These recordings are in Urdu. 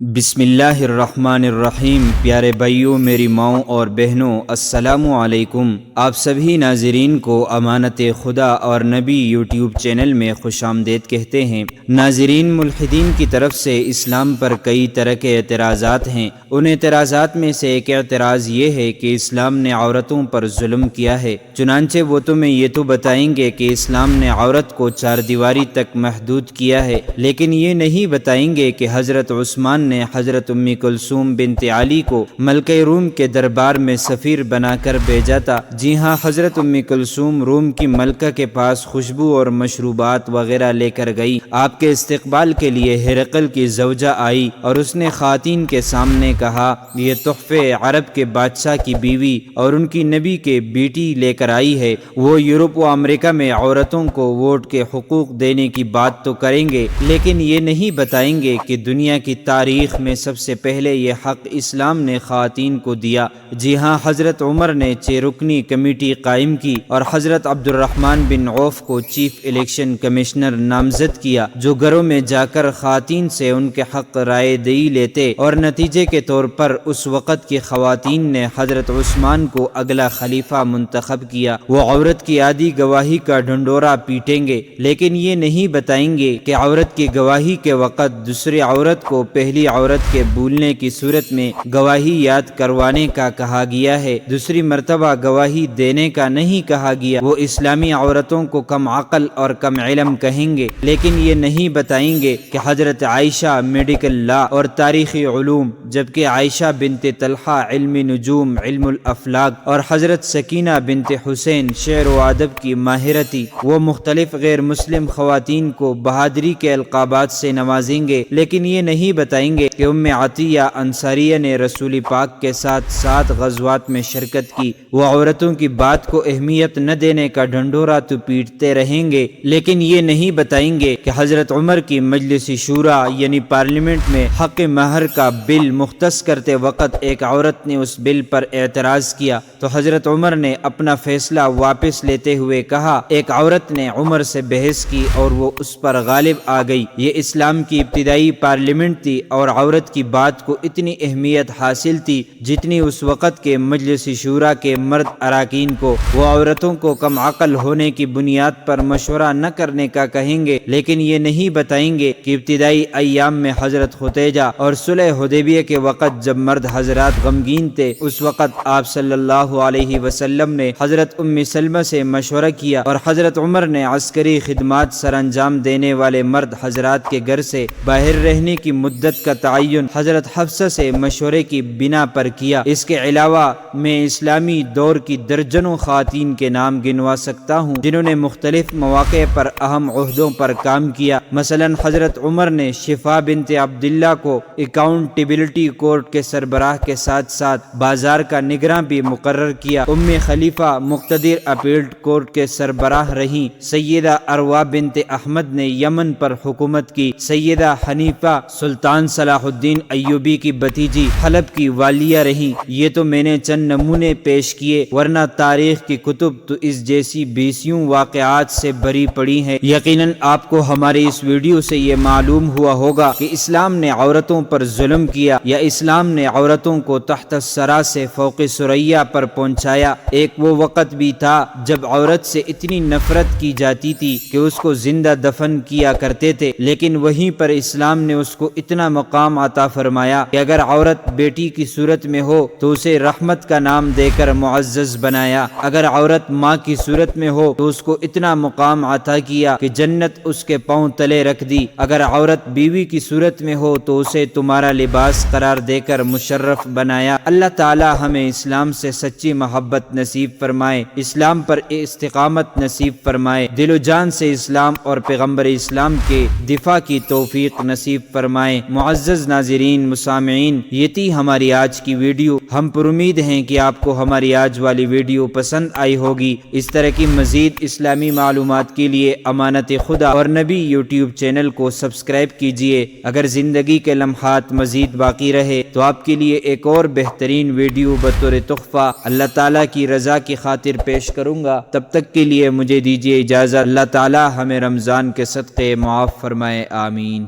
بسم اللہ الرحمن الرحیم۔ پیارے بھائیوں، میری ماؤں اور بہنوں، السلام علیکم۔ آپ سبھی ناظرین کو امانت خدا اور نبی یوٹیوب چینل میں خوش آمدید کہتے ہیں۔ ناظرین، ملحدین کی طرف سے اسلام پر کئی طرح کے اعتراضات ہیں۔ ان اعتراضات میں سے ایک اعتراض یہ ہے کہ اسلام نے عورتوں پر ظلم کیا ہے۔ چنانچہ وہ تمہیں یہ تو بتائیں گے کہ اسلام نے عورت کو چار دیواری تک محدود کیا ہے، لیکن یہ نہیں بتائیں گے کہ حضرت عثمان نے حضرت ام کلثوم بنت علی کو ملکہ روم کے دربار میں سفیر بنا کر بھیجا تھا۔ جی ہاں، حضرت ام کلثوم روم کی ملکہ کے پاس خوشبو اور مشروبات وغیرہ لے کر گئی۔ آپ کے استقبال کے لیے ہرقل کی زوجہ آئی اور اس نے خواتین کے سامنے کہا، یہ تحفے عرب کے بادشاہ کی بیوی اور ان کی نبی کے بیٹی لے کر آئی ہے۔ وہ یورپ و امریکہ میں عورتوں کو ووٹ کے حقوق دینے کی بات تو کریں گے، لیکن یہ نہیں بتائیں گے کہ دنیا کی تاریخ میں سب سے پہلے یہ حق اسلام نے خواتین کو دیا۔ جی ہاں، حضرت عمر نے 6 رکنی کمیٹی قائم کی اور حضرت عبد الرحمن بن عوف کو چیف الیکشن کمشنر نامزد کیا، جو گھروں میں جا کر خواتین سے ان کے حق رائے دہی لیتے، اور نتیجے کے طور پر اس وقت کی خواتین نے حضرت عثمان کو اگلا خلیفہ منتخب کیا۔ وہ عورت کی آدھی گواہی کا ڈھنڈورا پیٹیں گے، لیکن یہ نہیں بتائیں گے کہ عورت کی گواہی کے وقت دوسری عورت کو پہلی عورت کے بھولنے کی صورت میں گواہی یاد کروانے کا کہا گیا ہے، دوسری مرتبہ گواہی دینے کا نہیں کہا گیا۔ وہ اسلامی عورتوں کو کم عقل اور کم علم کہیں گے، لیکن یہ نہیں بتائیں گے کہ حضرت عائشہ میڈیکل لا اور تاریخی علوم، جبکہ عائشہ بنت طلحہ علم نجوم، علم الافلاک، اور حضرت سکینہ بنت حسین شعر و ادب کی ماہرہ تھی۔ وہ مختلف غیر مسلم خواتین کو بہادری کے القابات سے نوازیں گے، لیکن یہ نہیں بتائیں گے کہ ام عطیہ انصاریہ نے رسول پاک کے ساتھ 7 غزوات میں شرکت کی۔ وہ عورتوں کی بات کو اہمیت نہ دینے کا ڈھنڈورا تو پیٹتے رہیں گے، لیکن یہ نہیں بتائیں گے کہ حضرت عمر کی مجلس شورا یعنی پارلیمنٹ میں حق مہر کا بل مختص کرتے وقت ایک عورت نے اس بل پر اعتراض کیا تو حضرت عمر نے اپنا فیصلہ واپس لیتے ہوئے کہا، ایک عورت نے عمر سے بحث کی اور وہ اس پر غالب آ گئی۔ یہ اسلام کی ابتدائی پارلیمنٹ تھی اور عورت کی بات کو اتنی اہمیت حاصل تھی جتنی اس وقت کے مجلس شورا کے مرد اراکین کو۔ وہ عورتوں کو کم عقل ہونے کی بنیاد پر مشورہ نہ کرنے کا کہیں گے، لیکن یہ نہیں بتائیں گے کہ ابتدائی ایام میں حضرت خدیجہ اور صلح حدیبیہ کے وقت جب مرد حضرات غمگین تھے، اس وقت آپ صلی اللہ علیہ وسلم نے حضرت ام سلمہ سے مشورہ کیا اور حضرت عمر نے عسکری خدمات سر انجام دینے والے مرد حضرات کے گھر سے باہر رہنے کی مدت کا تعین حضرت حفصہ سے مشورے کی بنا پر کیا۔ اس کے علاوہ میں اسلامی دور کی درجنوں خواتین کے نام گنوا سکتا ہوں جنہوں نے مختلف مواقع پر اہم عہدوں پر کام کیا۔ مثلا حضرت عمر نے شفا بنت عبداللہ کو اکاؤنٹیبلٹی کورٹ کے سربراہ کے ساتھ ساتھ بازار کا نگراں بھی مقرر کیا۔ ام خلیفہ مقتدر اپیلٹ کورٹ کے سربراہ رہیں۔ سیدہ اروا بنت احمد نے یمن پر حکومت کی۔ سیدہ حنیفہ سلطان صلاح الدین ایوبی کی بھتیجی حلب کی والیہ رہیں۔ یہ تو میں نے چند نمونے پیش کیے، ورنہ تاریخ کی کتب تو اس جیسی بیسیوں واقعات سے بھری پڑی ہیں۔ یقیناً آپ کو ہماری اس ویڈیو سے یہ معلوم ہوا ہوگا کہ اسلام نے عورتوں پر ظلم کیا یا اسلام نے عورتوں کو تحت الثری سے فوق ثریا پر پہنچایا۔ ایک وہ وقت بھی تھا جب عورت سے اتنی نفرت کی جاتی تھی کہ اس کو زندہ دفن کیا کرتے تھے، لیکن وہیں پر اسلام نے اس کو اتنا مقام عطا فرمایا کہ اگر عورت بیٹی کی صورت میں ہو تو اسے رحمت کا نام دے کر معزز بنایا، اگر عورت ماں کی صورت میں ہو تو اس کو اتنا مقام عطا کیا کہ جنت اس کے پاؤں تلے رکھ دی، اگر عورت بیوی کی صورت میں ہو تو اسے تمہارا لباس قرار دے کر مشرف بنایا۔ اللہ تعالی ہمیں اسلام سے سچی محبت نصیب فرمائے، اسلام پر استقامت نصیب فرمائے، دل و جان سے اسلام اور پیغمبر اسلام کے دفاع کی توفیق نصیب فرمائے۔ معزز ناظرین، مسامعین، یہ تھی ہماری آج کی ویڈیو۔ ہم پر امید ہیں کہ آپ کو ہماری آج والی ویڈیو پسند آئی ہوگی۔ اس طرح کی مزید اسلامی معلومات کے لیے امانت خدا اور نبی یوٹیوب چینل کو سبسکرائب کیجئے۔ اگر زندگی کے لمحات مزید باقی رہے تو آپ کے لیے ایک اور بہترین ویڈیو بطور تحفہ اللہ تعالیٰ کی رضا کی خاطر پیش کروں گا۔ تب تک کے لیے مجھے دیجیے اجازت۔ اللہ تعالیٰ ہمیں رمضان کے صدقے معاف فرمائے، آمین۔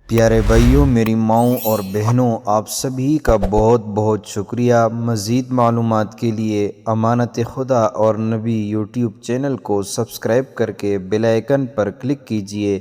پیارے بھائیوں، میری ماؤں اور بہنوں، آپ سبھی کا بہت بہت شکریہ۔ مزید معلومات کے لیے امانت خدا اور نبی یوٹیوب چینل کو سبسکرائب کر کے بیل آئیکن پر کلک کیجیے